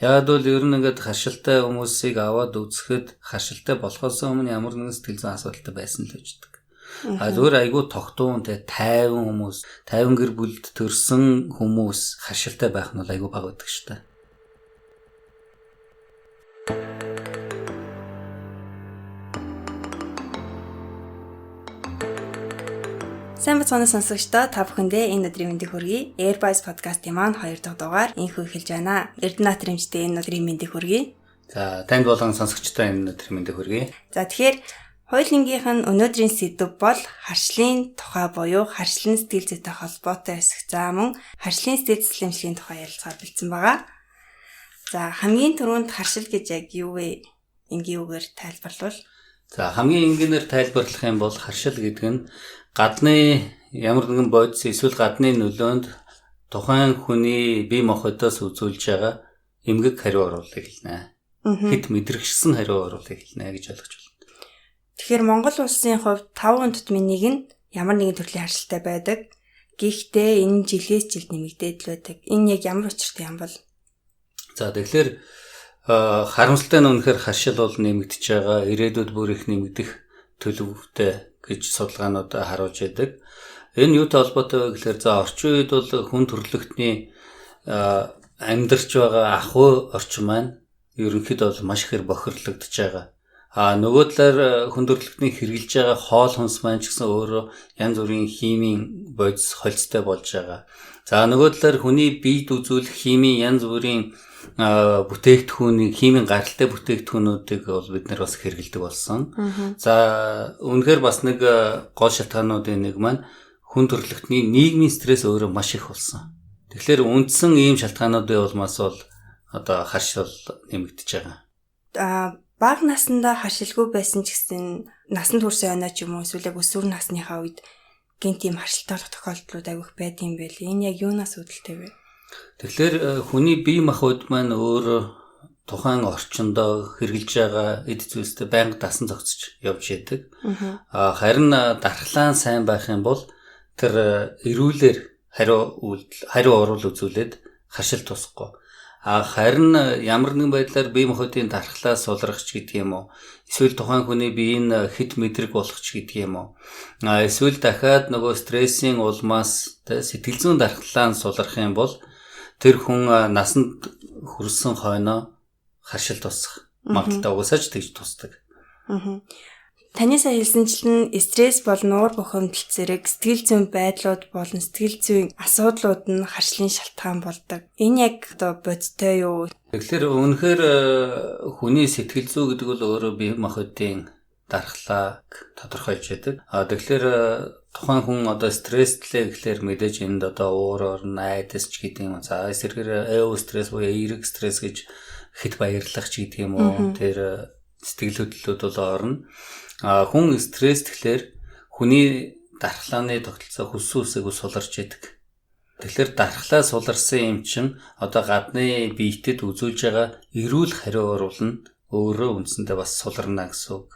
Яагаад бол ер нь ингээд харшилтай хүмүүсийг аваад үзэхэд харшилтай болохоос өмнө ямар нэгэн сэтгэл зүйн асуудалтай байсан л үждэг. Зүгээр айгүй тогтуун тайван хүмүүс, тайван гэр бүлд төрсэн хүмүүс харшилтай байх нь бол айгүй бага байдаг шүү дээ. Сайн бацгаана сонсогчдоо та бүхэндээ энэ өдрийн мэндийг хүргэе. Airbus podcast-ийн маань 2 дахь дугаар инхүү эхэлж байна. Эрдэнэт хэмжтэй энэ өдрийн мэндийг хүргэе. За, танд болон сонсогчдоо энэ өдрийн мэндийг хүргэе. За, тэгэхээр хоёулынгийнх нь өнөөдрийн сэдэв бол харшлын тухай буюу харшлын сэтгэл зүйтэй холбоотой эсэх заа мөн харшлын сэтгэл зүйн тухай ярилцахаар бэлдсэн байгаа. За, хамгийн түрүүнд харшил гэж яг юу вэ? Энгийн үгээр тайлбарлавал. За, хамгийн энгийнээр тайлбарлах юм бол харшил гэдэг нь гадны ямар нэгэн бодис эсвэл гадны нөлөөнд тухайн хүний бие махбодоос үзүүлж байгаа эмгэг хариу оруулалтыг хэлнэ. Хит мэдрэгчсэн хариу оруулалтыг хэлнэ гэж ойлгож байна. Тэгэхээр Монгол улсын хувьд 5 тутмын нэг нь ямар нэгэн төрлийн харшилтай байдаг. Гэхдээ энэ жилээс жилд нэмэгдээд л байдаг. Энэ яг ямар учиртай юм бол? За тэгэхээр харамсалтай нь үнэхээр харшил бол нэмэгдэж байгаа. Ирээдүйд бүр их нэмэгдэх төлөвтэй гэж судалгаанууд харуулж байдаг. Энэ юутай холбоотой вэ гэхээр за орчин үед бол хүн төрөлхтний амьдарч байгаа ахуй орчин маань ерөнхийдөө бол маш ихээр бохирлогдож байгаа. Нөгөө талаар хүн төрөлхтний хэрэгжилж байгаа хоол хүнс маань ч гэсэн өөрөө янз бүрийн химийн бодис холцтой болж байгаа. За нөгөө талаар хүний биед үзүүлэх химийн янз бүрийн бүтээгдэхүүнийг химийн гаралтай бүтээгдэхүүнүүдийг бол бид нар бас хэрэглэдэг болсон. За үнэхээр бас нэг гол шалтгаануудын нэг маань хүн төрөлхтний нийгмийн стресс өөрөө маш их болсон. Тэгэхээр үндсэн ийм шалтгаануудын улмаас бол одоо харшил нэмэгдэж байгаа. Бага наснда харшилгүй байсан ч гэсэн насанд хүрсэн оноо ч юм уу эсвэл өсвөр насныхаа үед гэнт ийм харшилтай тохиолдлууд авих байдсан байл. Энэ яг юунаас үүдэлтэй вэ? Тэгэхээр хүний бие махбод маань өөр тухайн орчиндөө хэрэгжилж байгаа эд зүйлстэй байнга дасан зохицож явж яадаг. Харин дархлаан сайн байх юм бол тэр эрүүлэр хариу орол үзүүлээд харшил тусахгүй. Харин ямар нэгэн байдлаар бие махбодын дархлаа сулрах ч гэдэг юм уу. Эсвэл тухайн хүний биеийн хит мэдрэг болгох ч гэдэг юм уу. Эсвэл дахиад нөгөө стрессийн улмаас сэтгэл зүйн дархлаан сулрах юм бол тэр хүн насанд хүрсэн хойноо харшил тусах магадaltaй угсааж тэгж тусдаг. Таны сая хэлсэнчлэн стресс болон уур бухимдал зэрэг сэтгэл зүйн байдлууд болон сэтгэл зүйн асуудлууд нь харшлын шалтгаан болдог. Энэ яг одоо бодтой юу? Тэгэхээр үнэхээр хүний сэтгэл зүй гэдэг бол өөрөө бие махбодын дархлааг тодорхойлж яадаг. Тэгэхээр тухайн хүн одоо стресстлээ гэхлээр мэдээж энд одоо уур орн айдас ч гэдэг юм. За эсрэгээр стресс буюу эерэг стресс гэж хэд баярлах ч гэдэг юм уу. Тэр сэтгэл хөдлөлүүд бол орно. Хүн стресс тэгэхээр хүний дархлааны тогтолцоо хүсүүсэйг суларч яадаг. Тэгэхээр дархлаа суларсан юм чин одоо гадны биетэд үзүүлж байгаа эрүүл хариу оруулна өөрөө үндсэндээ бас суларна гэсэн үг.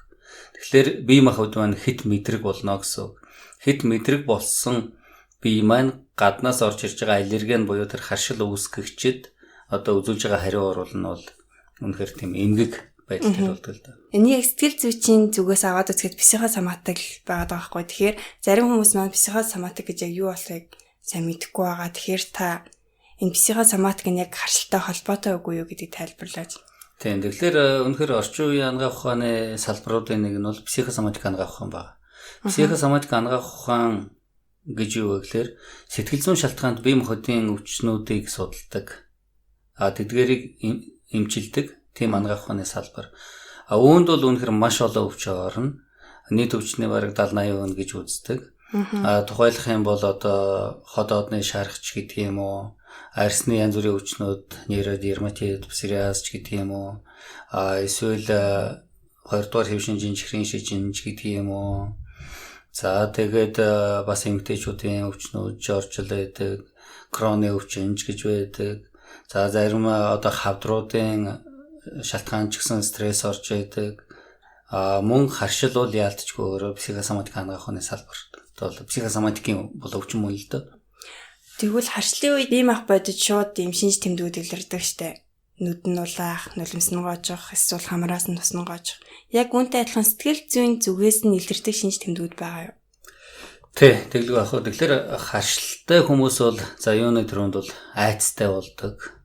Тэгэхээр бие махбод маань хит мэдрэг болно гэсэн үг. Хит мэдрэг болсон бие маань гаднаас орж ирж байгаа аллерген буюу тэр харшил үүсгэгчэд одоо үзүүлж байгаа хариу оруулна нь бол үнэхээр тийм эмгэг байдалтай болдог л да. Энэ яг сэтгэл зүйчийн зүгээс аваад үзэхэд психосоматик байгаад байгаа байхгүй. Тэгэхээр зарим хүмүүс маань психосоматик гэж яг юу болохыг сайн мэдэхгүй байгаа. Тэгэхээр та энэ психосоматик нь яг харшилтай холбоотой үгүй юу гэдгийг тайлбарлаач. Тийм. Тэгэхээр үнэхээр орчин үеийн анагаах ухааны салбаруудын нэг нь бол психосоматик анагаах ухаан байна. Психосоматик анагаах ухаан гэж юу вэ гэхээр сэтгэл зүйн шалтгаанд бие махбодын өвчнүүдийг судалдаг. Тэдгээрийг эмчилдэг тийм анагаах ухааны салбар. Үүнд бол үнэхээр маш олон өвч орно. Нийт өвчний бараг 70-80% гэж үздэг. Тухайлах юм бол одоо ход одны шарахч гэдэг юм уу, арсны янз бүрийн өвчнүүд, нейродерматит, псориаз ч гэдэг юм уу, эсвэл 2-р хэвшин жинчихрийн шижинж гэдэг юм уу. За тэгээд бас эмэгтэйчүүдийн өвчнүүд жоржл байдаг, кроны өвчнж гэж байдаг. За зарим одоо хавдруудын шалтгаан ч гэсэн стресс орж байдаг. Мөн харшил бол яалтчгүй өөрөө психосоматик анагаах ухааны салбар. Това психосоматикийн бол өвчин мөн л дээ. Тэгвэл харшлын үед бие мах бодож шууд юм шинж тэмдгүүд илэрдэг штэ. нүд нь улаах, нулимс нь гоожих, эсвэл хамраас нь тус нь гоожих. Яг үүнтэй адилхан сэтгэл зүйн зүгээс нь илэрдэг шинж тэмдгүүд байгаа юу? Тий, тэглэг ах. Тэгэхээр харшилтай хүмүүс бол за юуны төрөнд бол айцтай болдог.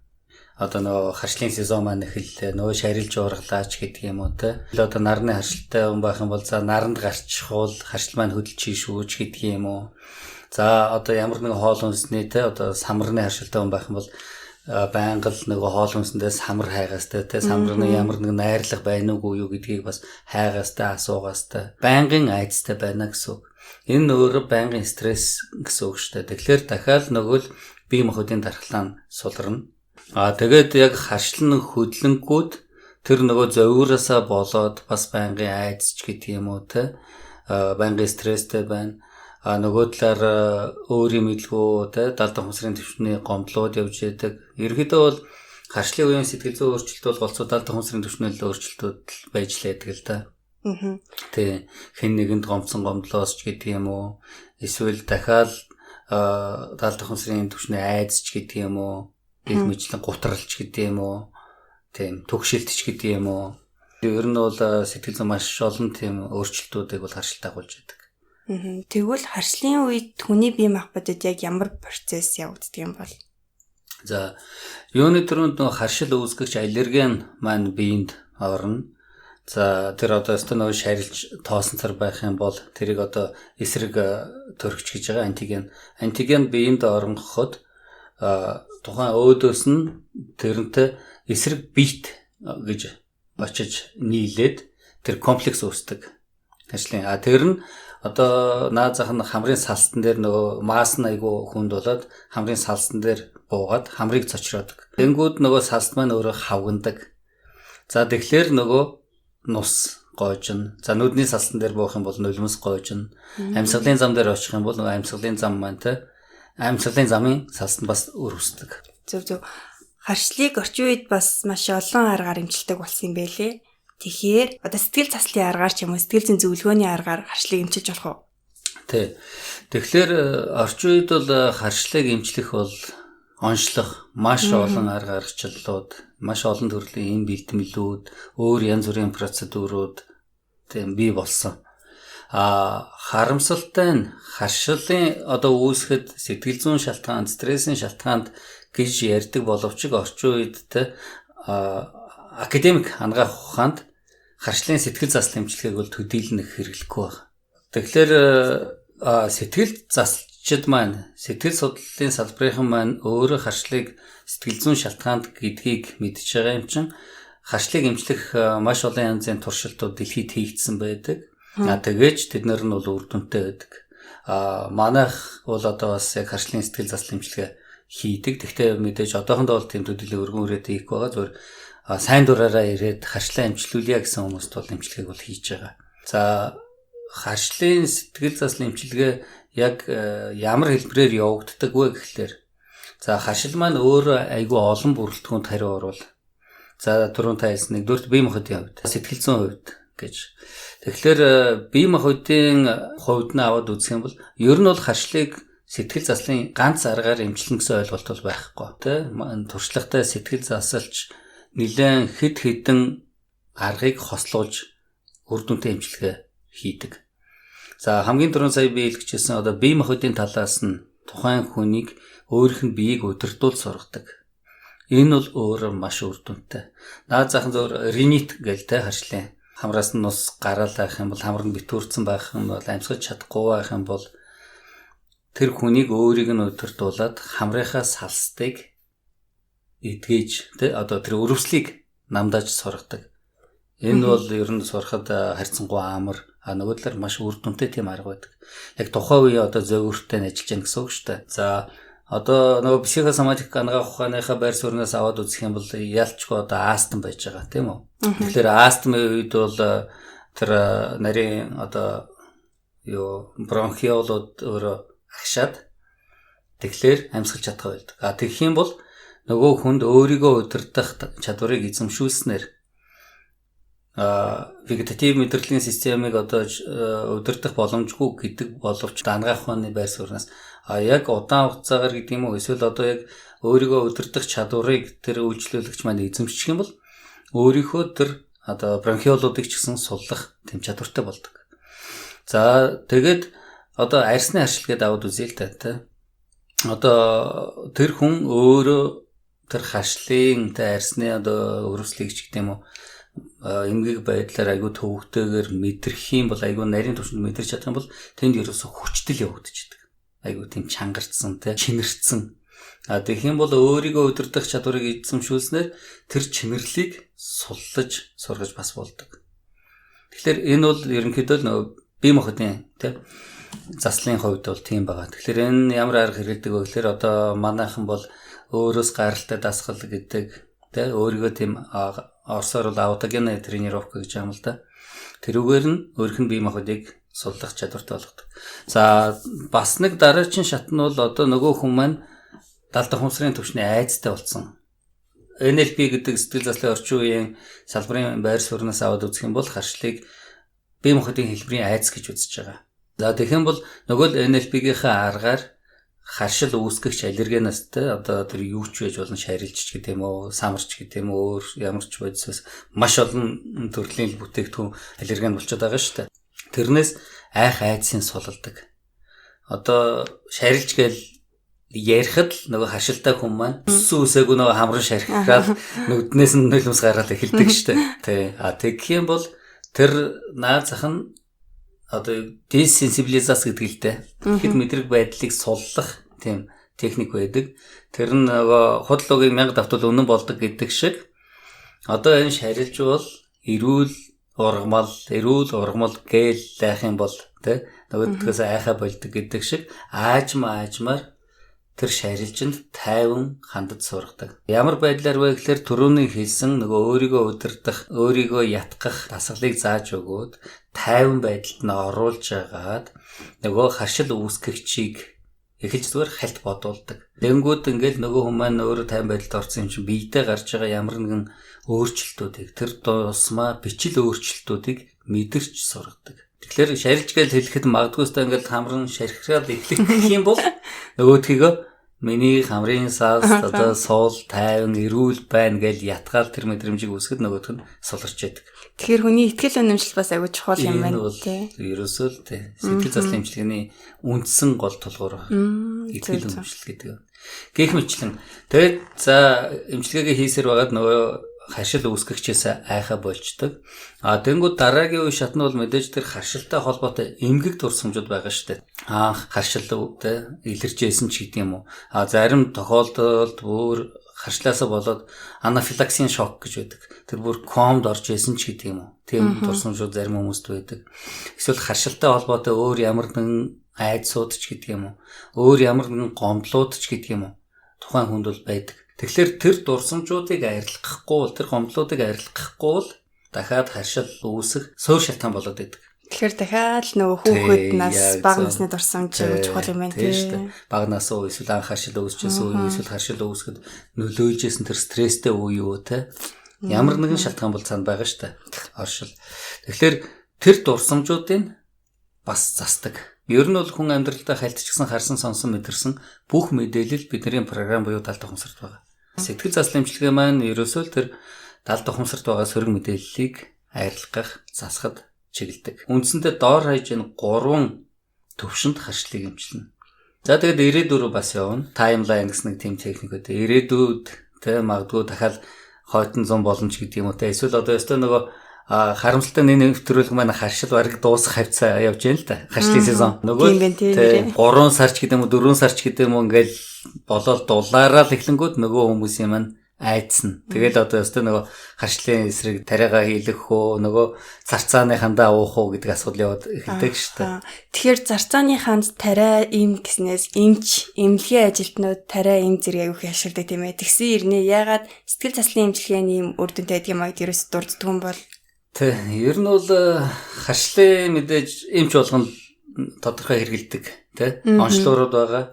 Одоо нөгөө харшлын сезон маань эхэллээ. Нөгөө шарилж ургалаач гэдэг юм уу те. Одоо нарны харшилтай хүн байх юм бол за наранд гарчихвол харшил маань хөдөлж шүүж гэдэг юм уу. За одоо ямар нэгэн хоол хүнсний те одоо самарны харшилтай хүн байх юм бол байнга л нөгөө хоол хүнсэндээ самар хайгаастай те самарны ямар нэгэн найрлага байна уугүй юу гэдгийг бас хайгаастай асуугаастай. Байнгын айцтай байна гэсэн үг. Энэ өөрөө байнгын стресс гэсэн үг шүү дээ. Тэгэхээр дахиад нөгөө л бие махбодын дархлаа нь сулрна. Тэгээд яг харшлан хөдлөнгүүд тэр нөгөө зовиураасаа болоод бас байнгын айдсч гэдэг юм уу те байнгын стресстэй байна. Нөгөө талаар өөрийн мэдлгүй те далдан хүнсрийн төвчний гомдлууд явж яадаг. Ерөнхийдөө бол харшлын үеийн сэтгэл зүйн өөрчлөлт бол голцоо далдан хүнсрийн төвчнөл өөрчлөлтүүд байж лээдэг л да. Тэ хэн нэгэнд гомцсон гомдлоос ч гэдэг юм уу эсвэл дахиад далдан хүнсрийн төвчний айдсч гэдэг юм уу гэх мэтлэн гутралч гэдэг юм уу тийм төгшөлтч гэдэг юм уу ер нь бол сэтгэл зүйн маш олон тийм өөрчлөлтүүдийг бол харшилт агуулж байдаг. Тэгвэл харшлын үед хүний бие махбодод яг ямар процесс явагддаг юм бол? За юуны төрөнд харшил үүсгэгч аллерген маань биед орно. За тэр одоо нөгөө шарилж тоосонцор байх юм бол тэрийг одоо эсрэг төрөгч гэж байгаа антиген. Антиген биед оронгоход тухайн өөдөөс нь тэрнтэй эсрэг биет гэж очиж нийлээд тэр комплекс үүсдэг. Харшлын тэр нь одоо наад зах нь хамрын салстан дээр нөгөө маас нь айгүй хүнд болоод хамрын салстан дээр буугаад хамрыг цочроодог. Тэнгүүд нөгөө салст маань өөрөө хавгандаг. За тэгэхээр нөгөө нус гоожно. За нүдний салстан дээр буух юм бол нулимс гоожно. Амьсгалын зам дээр очих юм бол нөгөө амьсгалын зам маань те амьсгалын замын салстан бас өрөвсдөг. Зөв. Харшлыг орчин үед бас маш олон аргаар эмчилдэг болсон юм байлээ. Тэгэхээр одоо сэтгэл заслын аргаар ч юм уу сэтгэл зүйн зөвлөгөөний аргаар харшлыг эмчилж болох уу? Тий. Тэгэхээр орчин үед бол харшлыг эмчлэх бол онцлох маш олон арга аргачлалууд, маш олон төрлийн эм бэлтгэлүүд, өөр янз бүрийн процедурууд тийм бий болсон. Харамсалтай нь харшлын одоо үүсгэхэд сэтгэл зүйн шалтгаан, стрессийн шалтгаанд гэж ярьдаг боловч орчин үед те академик хангаах ухаанд харшлын сэтгэл заслын эмчилгээг бол төдийлнэх хэрэглэхгүй байна. Тэгэхээр сэтгэл заслчид маань сэтгэл судлалын салбарын маань өөрөө харшлыг сэтгэл зүйн шалтгаанд гэдгийг мэдж байгаа юм чин харшлыг эмчлэх маш олон янзын туршилтууд дэлхийд хийгдсэн байдаг. Тэгэж тэд нар нь бол үр дүнтэй байдаг. Манайх бол одоо бас яг харшлын сэтгэл заслын эмчилгээ хийдэг. Гэхдээ мэдээж одоохондоо бол тийм төдийлөн өргөн үрээд хийх байгаа. Зөвхөн сайн дураараа ирээд харшлаа эмчлүүлье гэсэн хүмүүст бол эмчилгээг бол хийж байгаа. За харшлын сэтгэл заслын эмчилгээ яг ямар хэлбэрээр явагддаг вэ гэхлээр за харшил маань өөрөө айгүй олон бүрэлдэхүүнд хариу орвол за түрүүн та хэлсэн нэгдүгээр бие махбодын хувьд сэтгэл зүйн хувьд гэж тэгэхээр бие махбодын хувьд нь аваад үзэх юм бол ер нь бол харшлыг сэтгэл заслын ганц аргаар эмчилнэ гэсэн ойлголт бол байхгүй тийм туршлагатай сэтгэл засалч нэлээд хэд хэдэн аргыг хослуулж үр дүнтэй эмчилгээ хийдэг. За хамгийн түрүүн сая би хэлчихсэн одоо бие махбодын талаас нь тухайн хүнийг өөрийнх нь биеийг удирдуул сургадаг. Энэ бол өөрөө маш үр дүнтэй. Наад зах нь зөв ринит гээл те харшлын хамраас нь нус гараал байх юм бол хамар нь битүүрсэн байх юм бол амьсгаж чадахгүй байх юм бол тэр хүнийг өөрийг нь удирдуулад хамрынхаа салстыг эдгэж тэ одоо тэр өрөвслийг намдааж сургадаг. Энэ бол ер нь сурахад харьцангуй амар нөгөө талаар маш үр дүнтэй тийм арга байдаг. Яг тухайн үе одоо зөвөртэй ажиллаж яах гэсэн үг шүү дээ. За одоо нөгөө психосоматик хангаах ухааныхаа байр сууринаас аваад үзэх юм бол ялчгүй одоо астм байж байгаа тийм үү. Тэгэхээр астмын үед бол тэр нарийн одоо бронхиолууд өөрөө агшаад тэгэхээр амьсгалж чадгаа байдаг. Тэгэх юм бол нөгөө хүнд өөрийгөө удирдах чадварыг эзэмшүүлснээр вегетатив мэдрэлийн системийг одоо удирдах боломжгүй гэдэг боловч дангаах ухааны байр сууриас яг удаан хугацаагаар гэдэг юм уу эсвэл одоо яг өөрийгөө удирдах чадварыг тэр үйлчлүүлэгч маань эзэмшчих юм бол өөрийнхөө тэр одоо бронхиолуудыг ч гэсэн суллах тэм чадвартай болдог. За тэгээд одоо арьсны харшил гэдэг аваад үзье л та. Одоо тэр хүн өөрөө тэр харшлын тэ арьсны одоо өрөвслийг ч гэдэг юм уу эмгэг байдлаар айгүй төвөгтэйгээр мэдрэх юм бол айгүй нарийн түвшинд мэдэрч чадах юм бол тэнд ерөөсө хүчтэл явагдчихдаг. Айгүй тийм чангарцсан тэ чинэрцэн. Тэгэх юм бол өөрийгөө удирдах чадварыг эзэмшүүлснээр тэр чинэрлийг суллаж сургаж бас болдог. Тэгэхээр энэ бол ерөнхийдөө нөгөө бие махбодын тэ заслын хувьд бол тийм байгаа. Тэгэхээр энэ ямар арга хэрэгэлдэг вэ гэхээр одоо манайхан бол өөрөөс гаралтай дасгал гэдэг тэ өөрийгөө тийм орсоор бол аутогенная тренировка гэж юм л да. Тэрүүгээр нь өөрийнх нь бие махбодыг суллах чадвартай болгодог. За бас нэг дараагийн шат нь бол одоо нөгөө хүн маань далд ухамсарын түвшний айцтай болсон. NLP гэдэг сэтгэл заслын орчин үеийн салбарын байр сууриас аваад үзэх юм бол харшлыг бие махбодын хэлбэрийн айц гэж үзэж байгаа. За тэгэх юм бол нөгөө л NLP-гийнхаа аргаар харшил үүсгэгч аллергенаас те одоо тэр юу ч байж болно шарилч гэдэг юм уу, самарч гэдэг юм уу, өөр ямар ч байдлаас маш олон төрлийн бүтээгдэхүүн аллерген болчиход байгаа шүү дээ. Тэрнээс айх айдсын сулалдаг. Одоо шарилч гэл ярихад л нөгөө харшилтай хүн маань үсээгүй нөгөө хамран шархираад нүднээс нь нулимс гараад эхэлдэг шүү дээ. Тэгэх юм бол тэр наад зах нь одоо десенсибилизац гэдэг л дээ. Хэд мэдрэг байдлыг суллах тийм техник байдаг. Тэр нь нөгөө худлуугийн 1000 давтвал үнэн болдог гэдэг шиг одоо энэ шарилж бол эрүүл ургамал гээл лайх юм бол тэ нөгөөдгөөс айхаа болдог гэдэг шиг аажмаар тэр шарилжинд тайван хандаж сургадаг. Ямар байдлаар вэ гэхээр түрүүний хэлсэн нөгөө өөрийгөө удирдах, өөрийгөө ятгах дасгалыг зааж өгөөд тайван байдалд нь оруулж агаад нөгөө харшил үүсгэгчийг эхэлж зүгээр хальт бодуулдаг. Тэнгүүд ингээл нөгөө хүмүүс маань өөрөө тайван байдалд орсон юм чинь биедээ гарч байгаа ямар нэгэн өөрчлөлтүүдийг тэр тусмаа бичил өөрчлөлтүүдийг мэдэрч сургадаг. Тэгэхээр шарилж гэж хэлэхэд магадгүй өстой ингээл хамран шархираад эхлэх юм бол нөгөөдхийгөө миний хамрын саас одоо суул тайван эрүүл байна гэж ятгаал тэр мэдрэмжийг үүсгэхэд нөгөөх нь суларч яадаг. Тэгэхээр хүний итгэл үнэмшил бас аягүй чухал юм байна тий. Ерөөсөө л тий. Сэтгэл заслын эмчилгээний үндсэн гол тулгуур итгэл үнэмшил гэдэг. Гэх мэтлэн тэгээд за эмчилгээгээ хийсээр байгаад нөгөө харшил үүсгэгчээс айхаа болчдөг. Тэнгүүд дараагийн үе шатны бол мэдээж тэр харшилтай холбоотой эмгэг дурсамжууд байгаа шүү дээ. Харшил үүдээ илэрчээсэн ч гэдэг юм уу. Зарим тохиолдолд бүр харшлаасаа болоод анафилаксийн шок гэж байдаг. Тэр бүр комд орж исэн ч гэдэг юм уу. Тийм дурсамжууд зарим хүмүүст байдаг. Эсвэл харшилтай холбоотой өөр ямар нэгэн айдсууд ч гэдэг юм уу. Өөр ямар нэгэн гомдлууд ч гэдэг юм уу. Тухайн хүнд бол байдаг. Тэгэхээр тэр дурсамжуудыг арилгахгүй бол тэр гомдлуудыг арилгахгүй бол дахиад харшил үүсэх суур шалтгаан болоод байдаг. Тэгэхээр дахиад л нөгөө хүүхэд нас бага насны дурсамж чухал юм байна тийм. Бага насуу эсвэл анх харшил үүсчихсэн үе эсвэл харшил үүсгэд нөлөөлжсэн тэр стресстэй үе юу те. Ямар нэгэн шалтгаан бол цаана байгаа шүү дээ. Оршил. Тэгэхээр тэр дурсамжуудыг бас засдаг. Ер нь бол хүн амьдралдаа хальтчихсан, харсан, сонсон, мэдэрсэн бүх мэдээлэл бидний програм буюу далд ухамсарт байгаа. Сэтгэл заслын эмчилгээ маань ерөөсөө л тэр далд ухамсарт байгаа сөрөг мэдээллийг арилгах, засахад чиглэдэг. Үндсэндээ доор хаяж энэ 3 төвшөнд харшлыг эмчилнэ. За тэгээд ирээдүйд бас явна. Таймлайн гэсэн нэг тийм техник байдаг. Ирээдүйд тэ магадгүй дахиад хойтон 100 боломж гэдэг юм уу те. Эсвэл одоо өстой нөгөө харамсалтай нэг нэвтрүүлэг маань харшил бараг дуусах хавцаа явж байна л да. Харшлын сезон. Нөгөө 3 сарч гэдэг юм уу 4 сарч гэдэг юм уу ингээл болоод дулаараа л эхлэнгүүд нөгөө хүмүүсийн маань айдсан. Тэгэл одоо өстой нөгөө харшлын эсрэг тариагаа хийлгэх үү, нөгөө зарцааныхандаа уух уу гэдэг асуудал яваад эхэлдэг шүү дээ. Тэгэхээр зарцааныханд тариа им гэснээс эмнэлгийн ажилтнууд тариа им зэрэг аягүй яширдаг тийм ээ. Тэгсэн ирнэ ягаад сэтгэл заслын эмчилгээний юм үр дүнтэй байдаг юм аа ерөөс дурддаг юм бол Тэ ер нь бол харшлын мэдээж эмч болгоно тодорхой хэрэгэлдэг тий онцлогрууд байгаа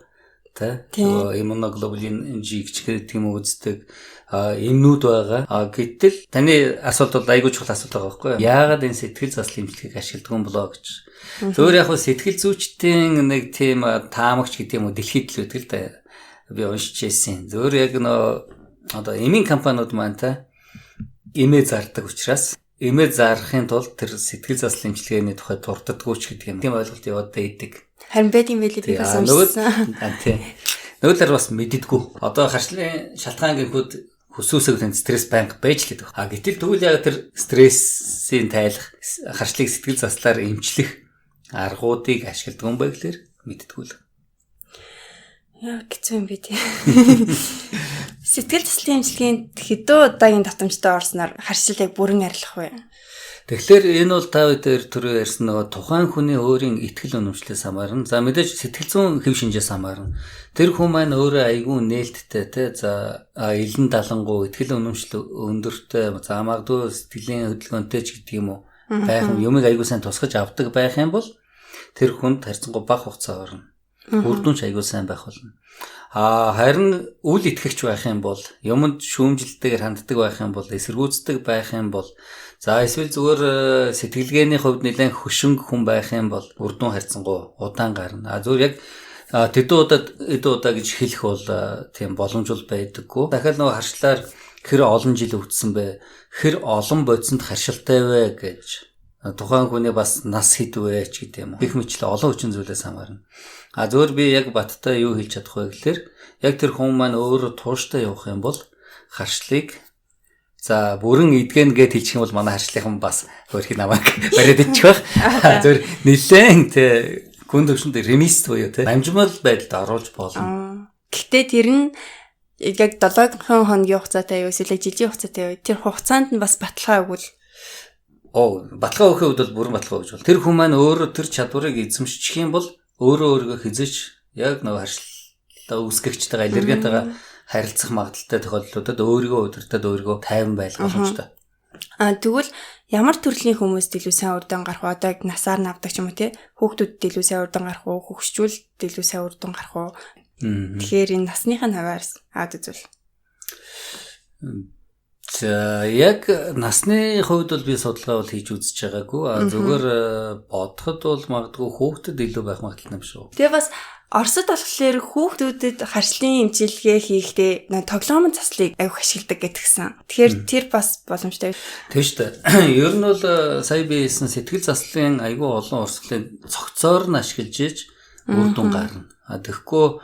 тий иммуноглобулин G гэдэг юм үздэг эмнүүд байгаа гэтэл таны асуулт бол айгүй чухал асуулт байгаа байхгүй юу яагаад энэ сэтгэл заслын эмчилгээг ашигладаг юм болоо гэж зөвөр яг сэтгэл зүйчдийн нэг тийм таамагч гэдэг юм уу дэлхийд л байдаг л да би уншиж ирсэн. Зөвөр яг одоо эмийн компаниуд маань та эмээ зардаг учраас эмээ зарахын тулд тэр сэтгэл заслын эмчилгээний тухай дурддаггүй ч гэдэг юм. Тийм ойлголт яваад байдаг. Харин байд юм байлээ би бас уншсан. Тийм. Нөгөө талаар бас мэддэггүй. Одоо харшлын шалтгаан гэхэд хүсүүсэг тань стресс банк байж л байдаг. Гэтэл тэгвэл яг тэр стрессийн тайлах, харшлыг сэтгэл заслаар эмчлэх аргуудыг ашигладаг юм байна гэхээр мэддэггүй л. Яа гэцүү юм бэ тий. Сэтгэл заслын эмчилгээнд хэдэн удаагийн давтамжтай орсноор харшил яг бүрэн арилах вэ? Тэгэхээр энэ бол та бүдээр түрүү ярьсан нөгөө тухайн хүний өөрийн итгэл үнэмшлээс хамаарна. За мэдээж сэтгэл зүйн хэв шинжээс хамаарна. Тэр хүн маань өөрөө айгүй нээлттэй те. За элен далангуу итгэл үнэмшил өндөртэй. За магадгүй сэтгэлийн хөдөлгөөнтэй ч гэдэг юм уу. Байх юмыг айгүй сайн тусгаж авдаг байх юм бол тэр хүнд харьцангуй бага хугацаа орно. Үр дүн ч айгүй сайн байх болно. Харин үл итгэгч байх юм бол юмд шүүмжилтэйгээр ханддаг байх юм бол эсэргүүцдэг байх юм бол за эсвэл зүгээр сэтгэлгээний хувьд нэлээд хөшинг хүн байх юм бол үр дүн харьцангуй удаан гарна. Зүгээр яг тэдэн удаа гэж хэлэх бол тийм боломжгүй байдаггүй. Дахиад нөгөө харшлаар хэр олон жил өвдсөн бэ? Хэр олон бодисонд харшилтай вэ гэж тухайн хүний бас нас хэд вэ ч гэдэг юм уу. Их мэтлээ олон хүчин зүйлээс хамаарна. Зөвөр би яг баттай юу хэлж чадах вэ гэхээр яг тэр хүн маань өөрөө тууштай явах юм бол харшлыг за бүрэн идгэн гэд хэлчих юм бол манай харшлынхан бас өөрхий намайг бариад идчих байх. Зөвөр нэлээд гүн төвшөнд ремист буюу те амжмал байдалд оруулж болно. Гэхдээ тэр нь яг 7 хоногийн хугацаатай юу эсвэл жилийн хугацаатай юу тэр хугацаанд нь бас баталгаа өгвөл баталгаа өгөх үед бол бүрэн баталгаа өгч бол тэр хүн маань өөрөө тэр чадварыг эзэмшчих юм бол өөрөө хизэж яг нөгөө харшлаа үүсгэгчтэйгээ аллергентайгаа харилцах магадaltaй тохиолдлуудад өөрийгөө удирдах өөрийгөө тайван байх боломжтой. Тэгвэл ямар төрлийн хүмүүст илүү сайн үр дүн гарах вэ? Одоо насаар навдаг ч юм уу тий? Хүүхдүүдэд илүү сайн үр дүн гарах уу? Хөгшчүүлд илүү сайн үр дүн гарах уу? Тэгэхээр энэ насныхын хаваарс үзвэл. За яг насны хувьд бол би судалгаа бол хийж үзэж байгаагүй. Зүгээр бодоход бол магадгүй хүүхдэд илүү байх магадлал юм шүү. Тэгээ бас Оросд болохоор хүүхдүүдэд харшлын эмчилгээ хийхдээ тоглоомын заслыг аяг ашигладаг гэтгсэн. Тэгэхээр тэр бас боломжтой. Тийм шүү дээ. Ер нь бол сая би хэлсэн сэтгэл заслын айгүй олон урсгалыг цогцоор нь ашиглаж иж үр дүн гарна. Тэгэхгүй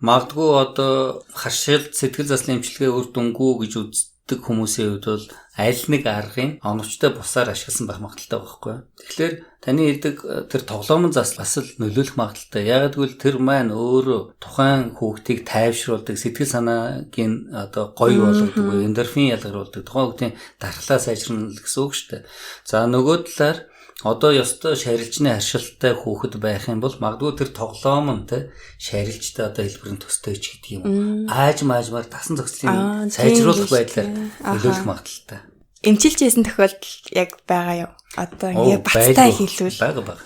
магадгүй одоо харшил сэтгэл заслын эмчилгээ үр дүнгүй гэж үздэг хүмүүсийн хувьд бол аль нэг аргын оновчтой бусаар ашигласан байх магадлалтай байхгүй. Тэгэхээр таны хэлдэг тэр тоглоомын засал бас л нөлөөлөх магадлалтай. Яг гэвэл тэр маань өөрөө тухайн хүүхдийг тайвшруулдаг, сэтгэл санаагийн одоо гоё болгодог, эндорфин ялгаруулдаг, тухайн хүүхдийн дархлаа сайжруулна гэсэн үг шүү дээ. За нөгөө талаар одоо ёстой шарилжны харшилтай хүүхэд байх юм бол магадгүй тэр тоглоом нь те шарилжтай одоо хэлбэрийн төстэй ч гэдэг юм. Ааж маажмаар тасан зохицлын сайжруулах байдлаар нөлөөлөх магадлалтай. Эмчилж байсан тохиолдол яг байгаа юу? Одоо ингээ бацтай хэлвэл байгаа.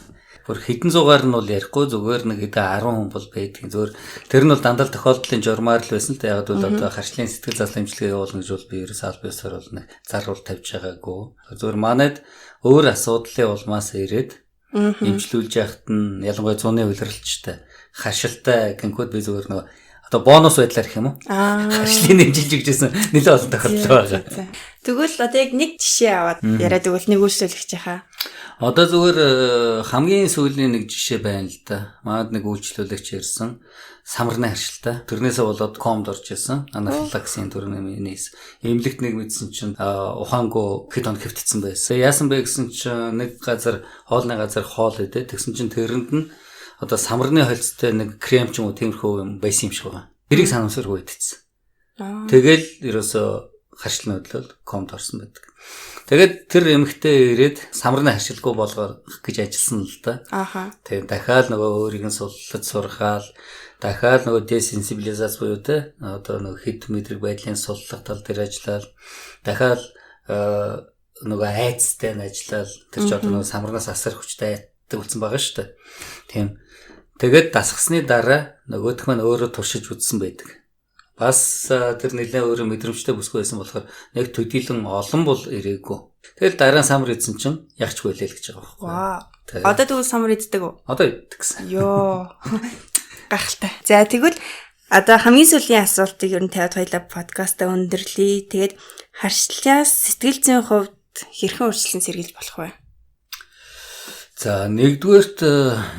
Гөр хэдэн зугаар нь бол ярихгүй зүгээр нэг хэдэн 10 хүн бол байдаг. Зүгээр тэр нь бол дандаа тохиолдлын журмаар л байсан л та яг бол одоо харшлын сэтгэл заслын эмчилгээ явуулна гэж бол би ерөөс аль биесээр бол нэг зарвал тавьж байгаагүй. Зүгээр манайд өөр асуудлын улмаас ирээд эмчлүүлж яхад нь ялангуяа зуны улиралчтай харшилтай гинкод би зүгээр нөгөө одоо бонус байдлаар их юм уу? Харшлын эмчилж өгчээсэн нэлээд олон тохиолдол байгаа. Тэгвэл одоо яг нэг жишээ аваад яриад өгвөл нэг үйлчлүүлэгч хаа. Одоо зүгээр хамгийн сүүлийн нэг жишээ байна л да. Маад нэг үйлчлүүлэгч ирсэн. Самарны харшилтай. Тэрнээсээ болоод комд орж исэн. Анафилаксийн төрнөөс эмнэлэгт нэг мэдсэн чинь ухаангүй хэд хоног хэвтцсэн байсан. Яасан бэ гэсэн чинь нэг газар хоолны газар хоол идэ. Тэгсэн чинь тэрэнд нь одоо самарны холцтой нэг крем ч юм уу тиймэрхүү юм байсан юм шиг байна. Тэрийг санамсаргүй идсэн. Тэгэл ерөөсөө харшилны хөдлөл комд орсон байдаг. Тэгээд тэр эмэгтэй ирээд самарны харшилгүй болгох гэж ажилласан л да. Тэгээд дахиад нөгөө өөрийг нь суллаж сурахаал дахиад нөгөө десенсибилизац буюу те одоо нөгөө хэд мэдрэг байдлын суллах тал дээр ажиллаад дахиад нөгөө айцтай нь ажиллаад тэр ч одоо нөгөө самарнаас асар хүчтэй айддаг болсон байгаа шүү дээ. Тийм. Тэгээд дасгасны дараа нөгөөх маань өөрөө туршиж үзсэн байдаг. Бас тэр нэлээд өөрөө мэдрэмжтэй бүсгүй байсан болохоор нэг төдийлөн олон бол ирээгүй. Тэгэл дараа нь самар идсэн чинь ягч байлээ л гэж байгаа байхгүй. Одоо тэгвэл самар иддэг үү? Одоо иддэг гэсэн. Йоо. Гахалтай. За тэгвэл Одоо хамгийн сүүлийн асуултыг ер нь тавиад хоёлаа подкастаа өндөрлөе. Тэгээд харшлаас сэтгэл зүйн хувьд хэрхэн өөрчлөлт сэргийлж болох вэ? За нэгдүгээрт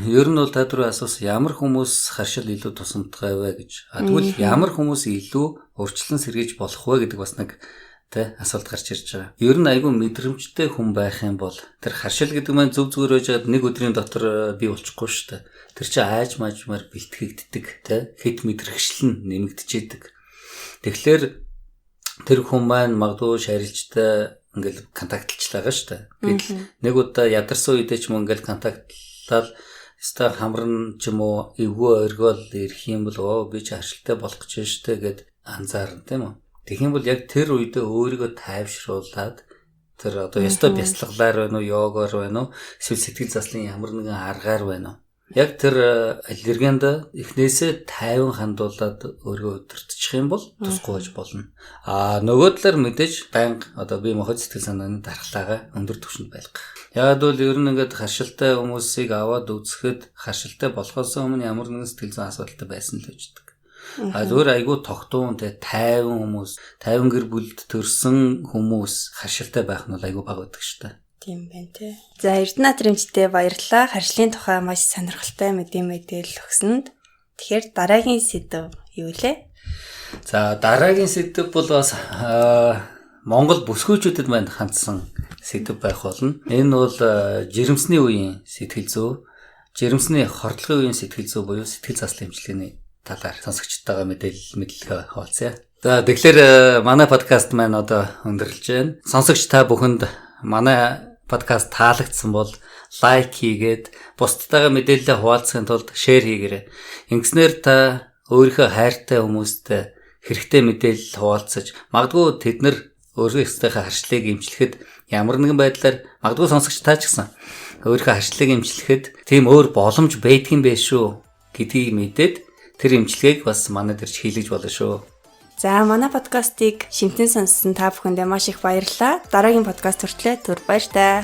ер нь бол та түрүү асуусан ямар хүмүүс харшил илүү тусамдтай вэ гэж. Тэгвэл ямар хүмүүс илүү өөрчлөлт сэргийлж болох вэ гэдэг бас нэг асуулт гарч ирж байгаа. Ер нь айгүй мэдрэмжтэй хүн байх юм бол тэр харшил гэдэг маань зөв зүгээр байж хаад нэг өдрийн дотор бий болчихгүй шүү дээ. Тэр чинь ааж маажмаар бэлтгэгддэг, хэд мэдрэгшил нь нэмэгдчихэд. Тэгэхээр тэр хүн маань магадгүй шарилжтай ингээл контактлж байгаа шүү дээ. Гэтэл нэг удаа ядарсан үедээ ч юм ингээл контактлал ста хамрын ч юм уу эвгүй оргиол ирэх юм бол би ч харшилтай болох гэж байна шүү дээ гэд анзаарна тийм үү. Тэгэх юм бол яг тэр үедээ өөрийгөө тайвшруулад тэр одоо ёстой бясалгалаар байна уу, йогоор байна уу, эсвэл сэтгэл заслын ямар нэгэн аргаар байна уу. Яг тэр аллергинд эхнээсээ тайван хандуулаад өөрийгөө өдөртчих юм бол тусгүй байж болно. Нөгөө талаар мэдээж банк одоо бие махбод сэтгэл санааны дархлаагаа өндөр түвшинд байлгах. Яг бол ер нь ингээд харшилтай хүмүүсийг аваад үзэхэд харшилтай болохоос өмнө ямар нэгэн сэтгэл зүйн асуудалтай байсан л үждэг. Зүгээр айгүй тогтуун тайван хүмүүс, тайван гэр бүлд төрсэн хүмүүс харшилтай байх нь айгүй бага байдаг шүү дээ. Тийм байна тий. За Эрдэнэ Натрэмжтэй баярлалаа. Харшлын тухай маш сонирхолтой мэдээлэл өгсөнд. Тэгэхээр дараагийн сэдв юу лээ? За дараагийн сэдв бол бас Монгол бүсгүйчүүдэд манд хандсан сэдв байх болно. Энэ бол жирэмсний үеийн сэтгэл зүй, жирэмсний хордлогын үеийн сэтгэл зүй буюу сэтгэл заслын эмчилгээний талаар сонсогчтойгоо мэдээлэл хуваалцъя. За тэгэхээр манай подкаст маань одоо өндөрлөж байна. Сонсогч та бүхэнд манай подкаст таалагдсан бол лайк хийгээд бусдтайгаа мэдээлэл хуваалцахын тулд шеэр хийгээрэй. Ингэснээр та өөрийнхөө хайртай хүмүүстэй хэрэгтэй мэдээлэл хуваалцаж магадгүй тэд нар өөрсдийнхөө харшлыг эмчлэхэд ямар нэгэн байдлаар магадгүй сонсогч та ч гэсэн өөрийнхөө харшлыг эмчлэхэд тийм өөр боломж байдгийн байх шүү гэдгийг мэдээд тэр эмчилгээг бас манайд ирж хийлгэж болно шүү. За манай подкастыг шимтэн сонссон та бүхэндээ маш их баярлалаа. Дараагийн подкаст хүртлээр түр баяр таа.